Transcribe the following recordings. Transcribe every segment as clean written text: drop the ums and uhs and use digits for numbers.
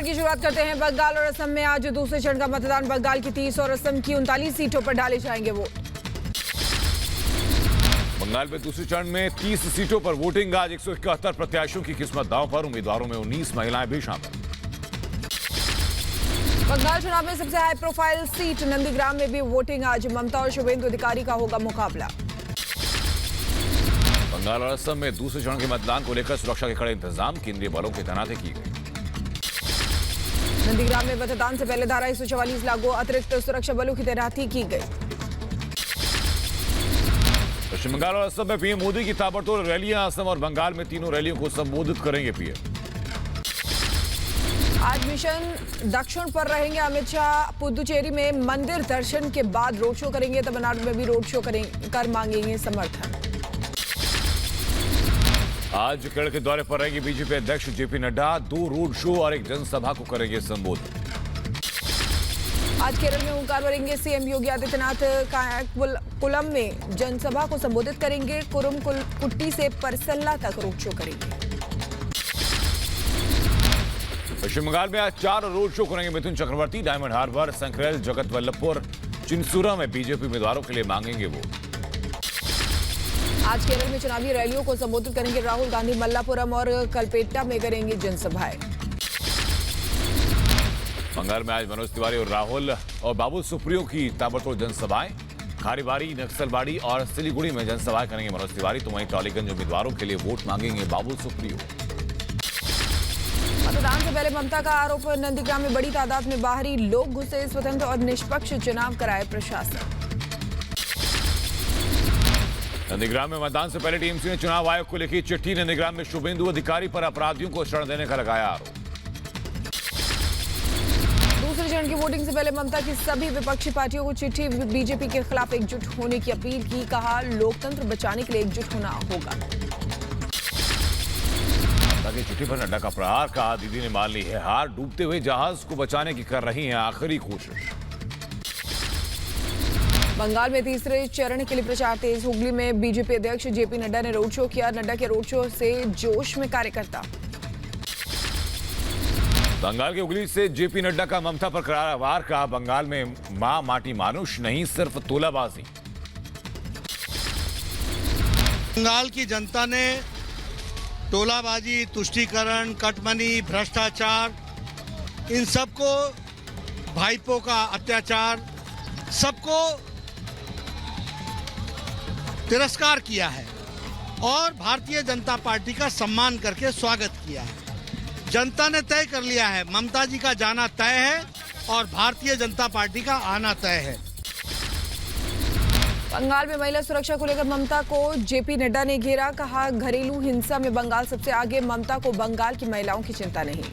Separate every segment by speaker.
Speaker 1: की शुरुआत करते हैं। बंगाल और असम में आज दूसरे चरण का मतदान। बंगाल की 30 और असम की 39 सीटों पर डाले जाएंगे वोट।
Speaker 2: बंगाल में दूसरे चरण में 30 सीटों पर वोटिंग। आज 171 प्रत्याशियों की किस्मत दांव पर। उम्मीदवारों में 19 महिलाएं भी शामिल।
Speaker 1: बंगाल चुनाव में सबसे हाई प्रोफाइल सीट नंदीग्राम में भी वोटिंग। आज ममता और शुभेंदु अधिकारी का होगा मुकाबला।
Speaker 2: बंगाल और असम में दूसरे चरण के मतदान को लेकर सुरक्षा के कड़े इंतजाम। केंद्रीय बलों की तैनाती की गई।
Speaker 1: नंदीग्राम में मतदान से पहले धारा 144 लागू। अतिरिक्त सुरक्षा बलों की तैनाती की गई।
Speaker 2: पश्चिम बंगाल और असम में पीएम मोदी की ताबड़तोड़ रैलियां। असम और बंगाल में तीनों रैलियों को संबोधित करेंगे पीएम।
Speaker 1: आज मिशन दक्षिण पर रहेंगे अमित शाह। पुदुचेरी में मंदिर दर्शन के बाद रोड शो करेंगे। तमिलनाडु में भी रोड शो कर मांगेंगे समर्थन।
Speaker 2: आज केरल के दौरे पर रहेंगे बीजेपी अध्यक्ष जेपी नड्डा। 2 रोड शो और एक जनसभा को करेंगे संबोधित।
Speaker 1: आज केरल में ओंकार भरेंगे सीएम योगी आदित्यनाथ। कायकुलम में जनसभा को संबोधित करेंगे। कुरुमकुट्टी से परसल्ला तक रोड शो करेंगे।
Speaker 2: पश्चिम बंगाल में आज 4 रोड शो करेंगे मिथुन चक्रवर्ती। डायमंड हार्बर, संक्रेल, जगत वल्लभपुर, चिंसुरा में बीजेपी उम्मीदवारों के लिए मांगेंगे वोट।
Speaker 1: आज केरल में चुनावी रैलियों को संबोधित करेंगे राहुल गांधी। मल्लापुरम और कलपेट्टा में करेंगे जनसभाएं।
Speaker 2: बंगाल में आज मनोज तिवारी और राहुल और बाबुल सुप्रियो की ताबड़तोड़ जनसभाएं। खारीबारी, नक्सलबाड़ी और सिलीगुड़ी में जनसभाएं करेंगे मनोज तिवारी। तो वहीं टॉलीगंज उम्मीदवारों के लिए वोट मांगेंगे बाबुल सुप्रियो।
Speaker 1: मतदान से पहले ममता का आरोप। नंदीग्राम में बड़ी तादाद में बाहरी लोग घुसे। स्वतंत्र और निष्पक्ष चुनाव कराए प्रशासन।
Speaker 2: नंदीग्राम में मतदान से पहले टीएमसी ने चुनाव आयोग को लिखी चिट्ठी। नंदीग्राम में शुभेंदु अधिकारी पर अपराधियों को शरण देने का लगाया आरोप।
Speaker 1: दूसरे चरण की वोटिंग से पहले ममता की सभी विपक्षी पार्टियों को चिट्ठी। बीजेपी के खिलाफ एकजुट होने की अपील की। कहा लोकतंत्र बचाने के लिए एकजुट होना होगा।
Speaker 2: ममता की चिट्ठी पर नड्डा का प्रहार। कहा दीदी ने मान ली है हार। डूबते हुए जहाज को बचाने की कर रही हैं आखिरी कोशिश।
Speaker 1: बंगाल में तीसरे चरण के लिए प्रचार तेज। हुगली में बीजेपी अध्यक्ष जेपी नड्डा ने रोड शो किया। नड्डा के रोड शो से जोश में कार्यकर्ता।
Speaker 2: बंगाल के हुगली से जेपी नड्डा का ममता पर करारा वार। कहा बंगाल में मां माटी मानुष नहीं, सिर्फ तोलाबाजी।
Speaker 3: बंगाल की जनता ने तोलाबाजी, तुष्टीकरण, कटमनी, भ्रष्टाचार, इन सबको, भाईपों का अत्याचार, सबको तिरस्कार किया है और भारतीय जनता पार्टी का सम्मान करके स्वागत किया है। जनता ने तय कर लिया है, ममता जी का जाना तय है और भारतीय जनता पार्टी का आना तय है।
Speaker 1: बंगाल में महिला सुरक्षा को लेकर ममता को जेपी नड्डा ने घेरा। कहा घरेलू हिंसा में बंगाल सबसे आगे। ममता को बंगाल की महिलाओं की चिंता नहीं।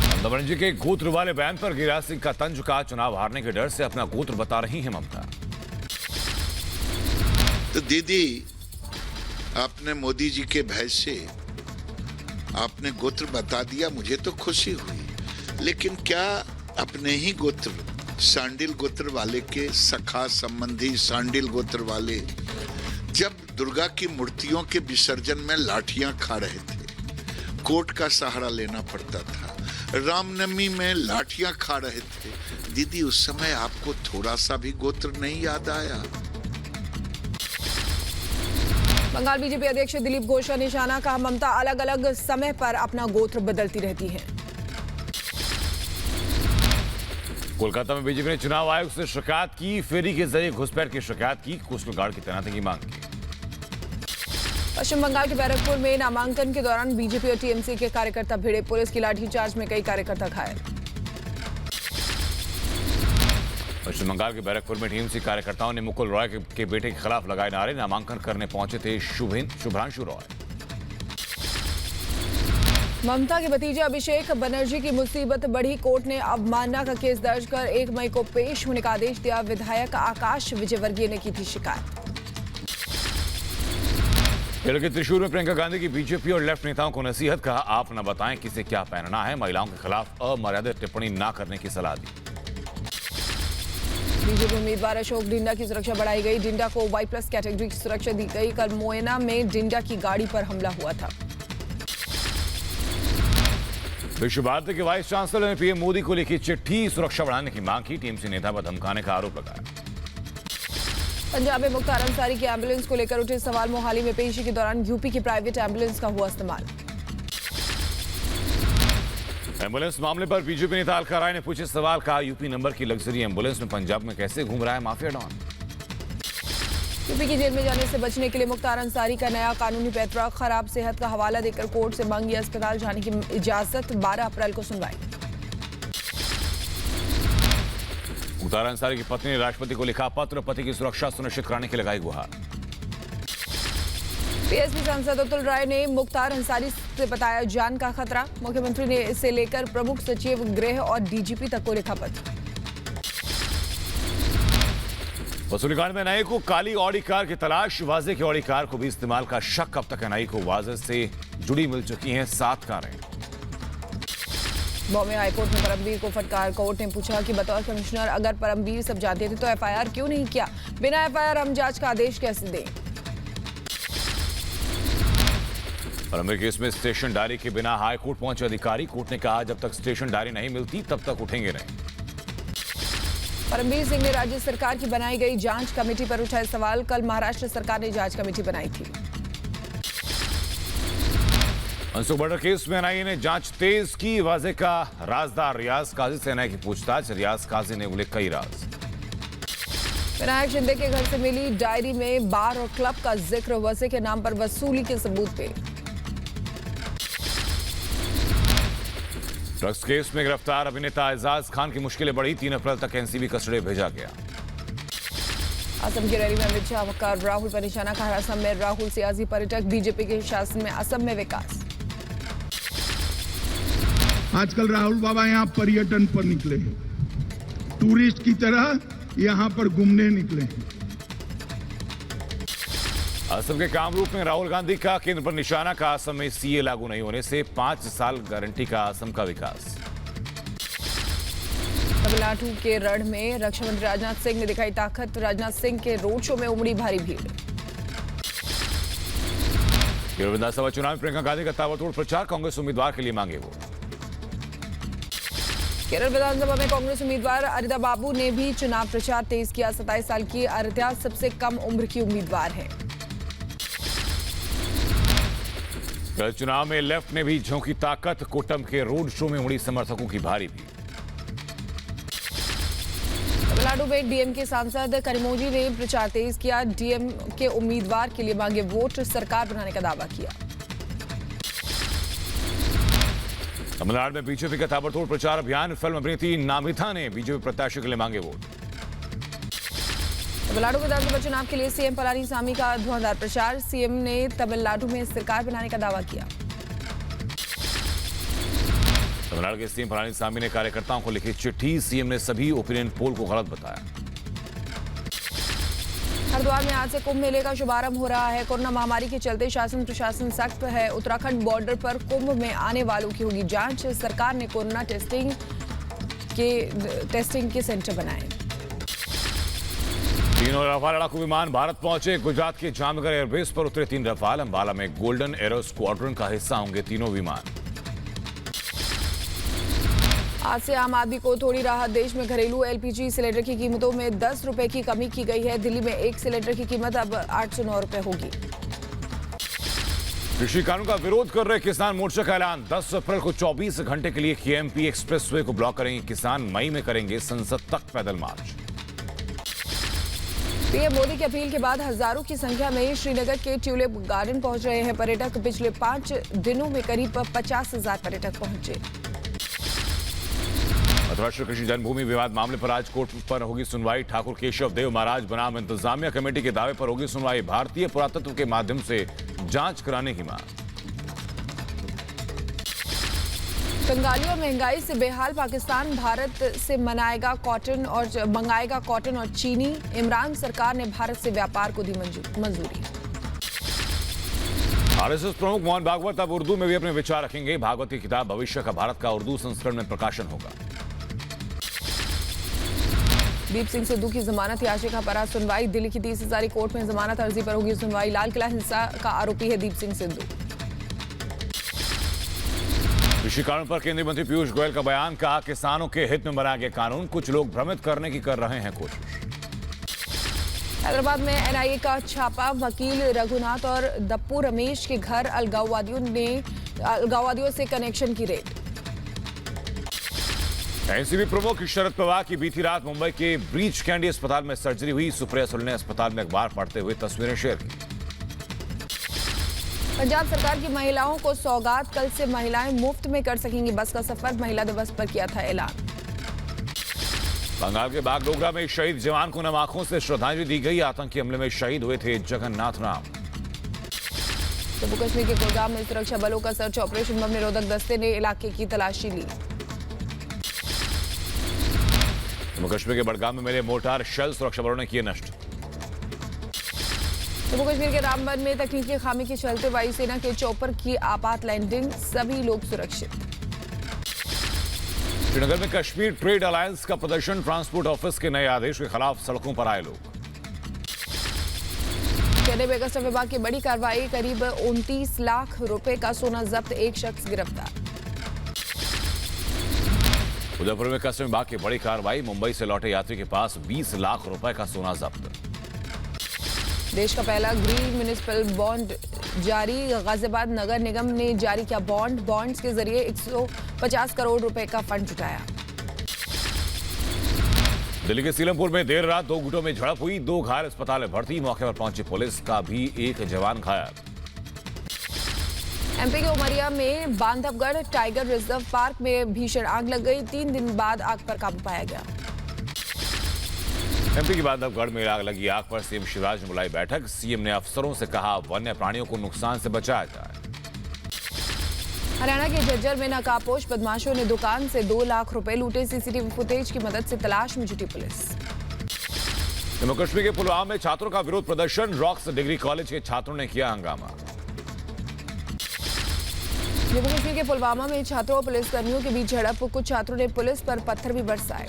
Speaker 2: ममता बनर्जी के गोत्र वाले बयान पर गिरिराज सिंह का तंज। का चुनाव हारने के डर से अपना गोत्र बता रही हैं ममता।
Speaker 4: तो दीदी, आपने मोदी जी के भय से आपने गोत्र बता दिया, मुझे तो खुशी हुई। लेकिन क्या अपने ही गोत्र, सांडिल गोत्र वाले के सखा संबंधी सांडिल गोत्र वाले जब दुर्गा की मूर्तियों के विसर्जन में लाठियां खा रहे थे, कोर्ट का सहारा लेना पड़ता था, रामनवमी में लाठियां खा रहे थे, दीदी उस समय आपको थोड़ा सा भी गोत्र नहीं याद आया?
Speaker 1: बंगाल बीजेपी अध्यक्ष दिलीप घोष का निशाना। कहा ममता अलग अलग समय पर अपना गोत्र बदलती रहती है।
Speaker 2: कोलकाता में बीजेपी ने चुनाव आयोग से शिकायत की। फेरी के जरिए घुसपैठ की शिकायत की। कोस्टल गार्ड की तैनाती की मांग की।
Speaker 1: पश्चिम बंगाल के बैरकपुर में नामांकन के दौरान बीजेपी और टीएमसी के कार्यकर्ता भिड़े। पुलिस की लाठीचार्ज में कई कार्यकर्ता घायल। पश्चिम बंगाल के बैरकपुर में टीएमसी कार्यकर्ताओं ने मुकुल रॉय के बेटे के खिलाफ लगाए नारे। नामांकन करने पहुंचे थे शुभ्रांशु रॉय। ममता के भतीजे अभिषेक बनर्जी की मुसीबत बढ़ी। कोर्ट ने अवमानना का केस दर्ज कर 1 मई को पेश होने का आदेश दिया। विधायक आकाश विजयवर्गीय ने की थी शिकायत। केरल के त्रिशूर में प्रियंका गांधी की बीजेपी और लेफ्ट नेताओं को नसीहत। कहा आप न बताएं किसे क्या पहनना है। महिलाओं के खिलाफ अमर्यादित टिप्पणी न करने की सलाह दी। बीजेपी उम्मीदवार अशोक डिंडा की सुरक्षा बढ़ाई गई। डिंडा को Y+ कैटेगरी की सुरक्षा दी गई। कल मोयना में डिंडा की गाड़ी पर हमला हुआ था।
Speaker 2: विश्व भारती के वाइस चांसलर ने पीएम मोदी को लिखी चिट्ठी, सुरक्षा बढ़ाने की मांग की, टीएमसी नेता पर धमकाने का आरोप लगाया।
Speaker 1: पंजाब में मुख्तार अंसारी की एम्बुलेंस को लेकर उठे सवाल, मोहाली में पेशी के दौरान यूपी की प्राइवेट एम्बुलेंस का हुआ इस्तेमाल।
Speaker 2: एम्बुलेंस मामले पर बीजेपी नेता अलका राय ने पूछे सवाल, कहा यूपी नंबर की लग्जरी एम्बुलेंस में पंजाब में कैसे घूम रहा है माफिया डॉन।
Speaker 1: यूपी की जेल में जाने से बचने के लिए मुख्तार अंसारी का नया कानूनी पैतरा, खराब सेहत का हवाला देकर कोर्ट से मांगी अस्पताल जाने की इजाजत, 12 अप्रैल को सुनवाई।
Speaker 2: मुख्तार अंसारी की पत्नी ने राष्ट्रपति को लिखा पत्र, पति की सुरक्षा सुनिश्चित कराने की लगाई गुहार।
Speaker 1: बीएसपी सांसद अतुल राय ने मुख्तार अंसारी से बताया जान का खतरा, मुख्यमंत्री ने इसे लेकर प्रमुख सचिव गृह और डीजीपी तक को लिखा पत्र।
Speaker 2: वसूली कांड में एनआईए को काली ऑडी कार की तलाश, वाजे की ऑडी कार को भी इस्तेमाल का शक, अब तक एनआईए को वाजे से जुड़ी मिल चुकी हैं 7 कारें।
Speaker 1: बॉम्बे हाईकोर्ट में परमवीर को फटकार, कोर्ट ने पूछा कि बतौर कमिश्नर अगर परमवीर सब जानते थे तो एफआईआर क्यों नहीं किया, बिना एफआईआर हम जांच का आदेश कैसे दें।
Speaker 2: परमवीर केस में स्टेशन डायरी के बिना हाईकोर्ट पहुंचे अधिकारी, कोर्ट ने कहा जब तक स्टेशन डायरी नहीं मिलती तब तक उठेंगे नहीं।
Speaker 1: परमवीर सिंह ने राज्य सरकार की बनाई गई जांच कमेटी पर उठाए सवाल, कल महाराष्ट्र सरकार ने जांच कमेटी बनाई थी।
Speaker 2: मनसुख मर्डर केस में एनआईए ने जांच तेज की, वाजे का राजदार रियाज काजी से एनआईए की पूछताछ, रियाज काजी ने बोले कई राज।
Speaker 1: विनायक शिंदे के घर से मिली डायरी में बार और क्लब का जिक्र, वसे के नाम पर वसूली के सबूत पे।
Speaker 2: ड्रग्स केस में गिरफ्तार अभिनेता एजाज खान की मुश्किलें बढ़ी, 3 अप्रैल तक एनसीबी कस्टडी भेजा गया।
Speaker 1: असम की रैली में अमित शाह का राहुल पर निशाना, कहा असम में राहुल सियासी पर्यटक, बीजेपी के शासन में असम में विकास।
Speaker 5: आजकल राहुल बाबा यहाँ पर्यटन पर निकले हैं, टूरिस्ट की तरह यहाँ पर घूमने निकले हैं।
Speaker 2: असम के कामरूप में राहुल गांधी का केंद्र पर निशाना, का असम में सीए लागू नहीं होने से 5 साल गारंटी का असम का विकास।
Speaker 1: तमिलनाडु के रण में रक्षा मंत्री राजनाथ सिंह ने दिखाई ताकत, राजनाथ सिंह के रोड शो में उमड़ी भारी भीड़।
Speaker 2: केरल विधानसभा चुनाव में प्रियंका गांधी का ताबड़तोड़ प्रचार, कांग्रेस उम्मीदवार के लिए मांगे वोट।
Speaker 1: केरल विधानसभा में कांग्रेस उम्मीदवार अरिता बाबू ने भी चुनाव प्रचार तेज किया, 27 साल की अरिता सबसे कम उम्र की उम्मीदवार है।
Speaker 2: कल चुनाव में लेफ्ट ने भी झोंकी ताकत, कोट्टम के रोड शो में उमड़ी समर्थकों की भारी भीड़।
Speaker 1: तमिलनाडु में डीएम के सांसद कनिमोझी ने प्रचार तेज किया, डीएम के उम्मीदवार के लिए मांगे वोट, सरकार बनाने का दावा किया।
Speaker 2: तमिलनाडु में बीजेपी का ताबड़तोड़ प्रचार अभियान, फिल्म अभिनेत्री नामिथा ने बीजेपी प्रत्याशी के लिए मांगे वोट।
Speaker 1: तमिलनाडु विधानसभा चुनाव के लिए सीएम पलानीसामी का धुआंधार प्रचार, सीएम ने तमिलनाडु में सरकार बनाने का दावा किया।
Speaker 2: तमिलनाडु के सीएम पलानीसामी ने कार्यकर्ताओं को लिखी चिट्ठी, सीएम ने सभी ओपिनियन पोल को गलत बताया।
Speaker 1: हरिद्वार में आज से कुंभ मेले का शुभारंभ हो रहा है, कोरोना महामारी के चलते शासन प्रशासन सख्त है, उत्तराखंड बॉर्डर पर कुंभ में आने वालों की होगी जांच, सरकार ने कोरोना टेस्टिंग के सेंटर बनाए।
Speaker 2: 3 रफाल लड़ाकू विमान भारत पहुंचे, गुजरात के जामनगर एयरबेस पर उतरे 3 रफाल, अंबाला में गोल्डन एरो स्क्वाड्रन का हिस्सा होंगे तीनों विमान।
Speaker 1: आज से आम आदमी को थोड़ी राहत, देश में घरेलू एलपीजी सिलेंडर की कीमतों में 10 रुपए की कमी की गई है, दिल्ली में 1 सिलेंडर की कीमत अब 809 रुपए होगी।
Speaker 2: कृषि कानून का विरोध कर रहे किसान मोर्चा का ऐलान, 10 अप्रैल को 24 घंटे के लिए केएमपी एक्सप्रेसवे को ब्लॉक करेंगे किसान, मई में करेंगे संसद तक पैदल मार्च।
Speaker 1: पीएम मोदी की अपील के बाद हजारों की संख्या में श्रीनगर के ट्यूलिप गार्डन पहुंच रहे हैं पर्यटक, पिछले 5 दिनों में करीब 50,000 पर्यटक पहुंचे।
Speaker 2: मथुरा श्री कृष्ण जन्मभूमि विवाद मामले पर आज कोर्ट पर होगी सुनवाई, ठाकुर केशव देव महाराज बनाम इंतजामिया कमेटी के दावे पर होगी सुनवाई, भारतीय पुरातत्व के माध्यम से जांच कराने की मांग।
Speaker 1: बंगाली और महंगाई से बेहाल पाकिस्तान भारत से मंगाएगा कॉटन और चीनी, इमरान सरकार ने भारत से व्यापार को दी मंजूरी।
Speaker 2: आरएसएस प्रमुख मोहन भागवत अब उर्दू में भी अपने विचार रखेंगे, भागवत की किताब भविष्य का भारत का उर्दू संस्करण में प्रकाशन होगा। दीप सिंह सिद्धू की जमानत याचिका पर आज सुनवाई, दिल्ली की 30 हजारी कोर्ट में जमानत अर्जी पर होगी सुनवाई, लाल किला हिंसा का आरोपी है दीप सिंह सिद्धू। कृषि कानून पर केंद्रीय मंत्री पीयूष गोयल का बयान, कहा किसानों के हित में बनाया गया कानून कुछ लोग भ्रमित करने की कर रहे हैं कोशिश।
Speaker 1: हैदराबाद में एनआईए का छापा, वकील रघुनाथ और दप्पू रमेश के घर अलगाववादियों से कनेक्शन की रेड।
Speaker 2: एनसीबी प्रमुख शरद पवार की बीती रात मुंबई के ब्रीच कैंडी अस्पताल में सर्जरी हुई। सुप्रिया सुले ने अस्पताल में अखबार पढ़ते हुए तस्वीरें शेयर की।
Speaker 1: पंजाब सरकार की महिलाओं को सौगात, कल से महिलाएं मुफ्त में कर सकेंगी बस का सफर, महिला दिवस पर किया था ऐलान।
Speaker 2: बंगाल के बागडोगरा में शहीद जवान को नम आंखों से श्रद्धांजलि दी गई। आतंकी हमले में शहीद हुए थे जगन्नाथ राम।
Speaker 1: जम्मू कश्मीर के कुलगाम में सुरक्षा बलों का सर्च ऑपरेशन, बम निरोधक दस्ते ने इलाके की तलाशी ली।
Speaker 2: जम्मू कश्मीर के बडगाम में मिले मोर्टार शेल सुरक्षा बलों ने किए नष्ट।
Speaker 1: जम्मू कश्मीर के रामबन में तकनीकी खामी के चलते वायुसेना के चॉपर की आपात लैंडिंग, सभी लोग सुरक्षित।
Speaker 2: श्रीनगर में कश्मीर ट्रेड अलायंस का प्रदर्शन, ट्रांसपोर्ट ऑफिस के नए आदेश के खिलाफ सड़कों पर आए लोग।
Speaker 1: केंद्रीय वेगस्टा विभाग की बड़ी कार्रवाई, करीब 29 लाख रुपए का सोना जब्त, एक शख्स गिरफ्तार।
Speaker 2: उदयपुर में कस्टम विभाग की बड़ी कार्रवाई, मुंबई से लौटे यात्री के पास 20 लाख रुपए का सोना जब्त।
Speaker 1: देश का पहला ग्रीन म्युनिसिपल बॉन्ड जारी, गाजियाबाद नगर निगम ने जारी किया बॉन्ड, बॉन्ड्स के जरिए 150 करोड़ रुपए का फंड जुटाया।
Speaker 2: दिल्ली के सीलमपुर में देर रात 2 गुटों में झड़प हुई, 2 घायल अस्पताल में भर्ती, मौके पर पहुंची पुलिस का भी एक जवान घायल। एमपी
Speaker 1: के उमरिया में बांधवगढ़ टाइगर रिजर्व पार्क में भीषण आग लग गई, 3 दिन बाद आग पर काबू पाया गया।
Speaker 2: एमपी की बांधवगढ़ में आग लगी आग पर सीएम शिवराज ने बुलाई बैठक, सीएम ने अफसरों से कहा वन्य प्राणियों को नुकसान से बचाया जाए।
Speaker 1: हरियाणा के झज्जर में नकाबपोश बदमाशों ने दुकान से 2 लाख रुपए लूटे, सीसीटीवी फुटेज की मदद से तलाश में जुटी पुलिस।
Speaker 2: जम्मू कश्मीर के पुलवामा में छात्रों का विरोध प्रदर्शन, रॉक्स डिग्री कॉलेज के छात्रों ने किया हंगामा।
Speaker 1: जम्मू कश्मीर के पुलवामा में छात्रों और पुलिसकर्मियों के बीच झड़प, कुछ छात्रों ने पुलिस पर पत्थर भी बरसाए।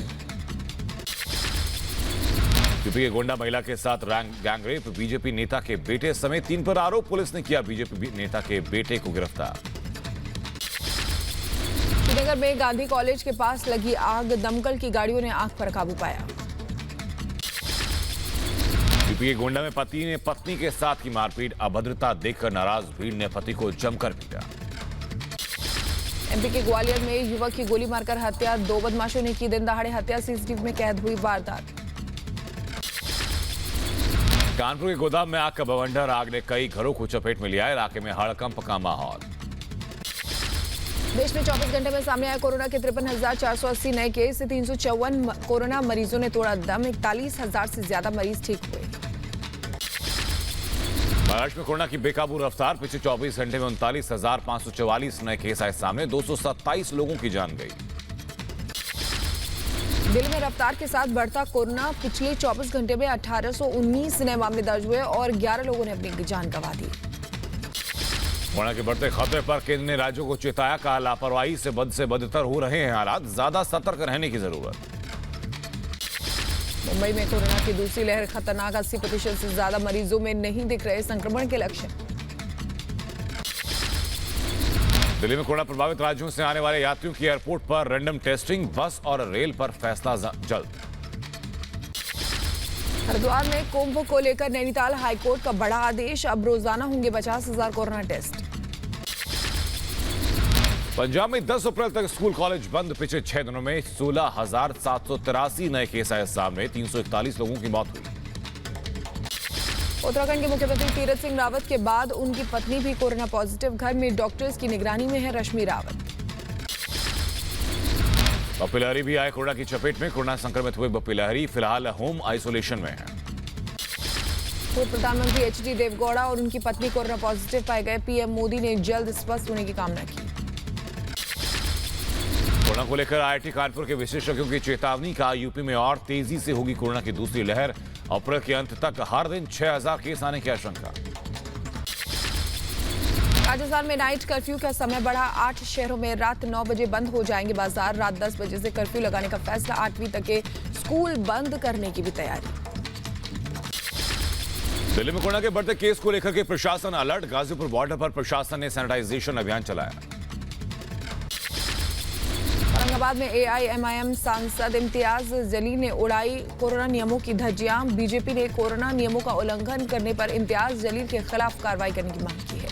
Speaker 2: यूपी के गोंडा महिला के साथ गैंगरेप, बीजेपी नेता के बेटे समेत 3 पर आरोप, पुलिस ने किया बीजेपी नेता के बेटे को गिरफ्तार। श्रीनगर में
Speaker 1: गांधी कॉलेज के पास लगी आग, दमकल की गाड़ियों ने आग पर काबू पाया।
Speaker 2: यूपी के गोंडा में पति ने पत्नी के साथ की मारपीट, अभद्रता देखकर नाराज भीड़ ने पति को जमकर पीटा। एमपी के ग्वालियर में युवक की गोली मारकर हत्या, 2 बदमाशों ने की दिन दहाड़े हत्या, सीसीटीवी में कैद हुई वारदात। कानपुर के गोदाम में आग का बवंडर, आग ने कई घरों को चपेट में लिया, इलाके में हड़कंप का माहौल। देश में 24 घंटे में सामने आया कोरोना के 53,480 नए केस, 354 कोरोना मरीजों ने तोड़ा दम, 41,000 से ज्यादा मरीज ठीक हुए। महाराष्ट्र में कोरोना की बेकाबू रफ्तार, पिछले 24 घंटे में 39,544 नए केस आए सामने, 227 लोगों की जान गई। दिल्ली में रफ्तार के साथ बढ़ता कोरोना, पिछले 24 घंटे में 1819 नए मामले दर्ज हुए और 11 लोगों ने अपनी जान गंवा दी। कोरोना के बढ़ते खतरे पर केंद्र ने राज्यों को चेताया, कहा लापरवाही से बदतर हो रहे हैं हालात, ज्यादा सतर्क रहने की जरूरत। मुंबई में कोरोना की दूसरी लहर खतरनाक, 80% से ज्यादा मरीजों में नहीं दिख रहे संक्रमण के लक्षण। दिल्ली में कोरोना प्रभावित राज्यों से आने वाले यात्रियों की एयरपोर्ट पर रैंडम टेस्टिंग, बस और रेल पर फैसला जल्द। हरिद्वार में कुंभ को लेकर नैनीताल हाईकोर्ट का बड़ा आदेश, अब रोजाना होंगे 50,000 कोरोना टेस्ट। पंजाब में 10 अप्रैल तक स्कूल कॉलेज बंद, पिछले 6 दिनों में 16,783 नए केस आए सामने, 341 लोगों की मौत हुई। उत्तराखंड के मुख्यमंत्री तीरथ सिंह रावत के बाद उनकी पत्नी भी कोरोना पॉजिटिव, घर में डॉक्टर्स की निगरानी में है रश्मि रावत। बप्पी लहरी भी आए कोरोना की चपेट में, कोरोना संक्रमित हुए बप्पी लहरी फिलहाल होम आइसोलेशन में है। पूर्व प्रधानमंत्री एचडी देवगौड़ा और उनकी पत्नी कोरोना पॉजिटिव पाए गए, पीएम मोदी ने जल्द स्वस्थ होने की कामना की। कोरोना को लेकर आईआईटी कानपुर के विशेषज्ञों की चेतावनी, का यूपी में और तेजी से होगी कोरोना की दूसरी लहर, अप्रैल के अंत तक हर दिन 6,000 केस आने की आशंका। राजस्थान में नाइट कर्फ्यू का समय बढ़ा, 8 शहरों में रात 9 बजे बंद हो जाएंगे बाजार, रात 10 बजे से कर्फ्यू लगाने का फैसला, 8वीं तक के स्कूल बंद करने की भी तैयारी। दिल्ली में कोरोना के बढ़ते केस को लेकर के प्रशासन अलर्ट, गाजीपुर बॉर्डर पर प्रशासन ने सैनिटाइजेशन अभियान चलाया।
Speaker 1: फैसलाबाद में AIMIM सांसद इम्तियाज जलील ने उड़ाई कोरोना नियमों की धज्जियां। बीजेपी ने कोरोना नियमों का उल्लंघन करने पर इम्तियाज जलील के खिलाफ कार्रवाई करने की मांग की है।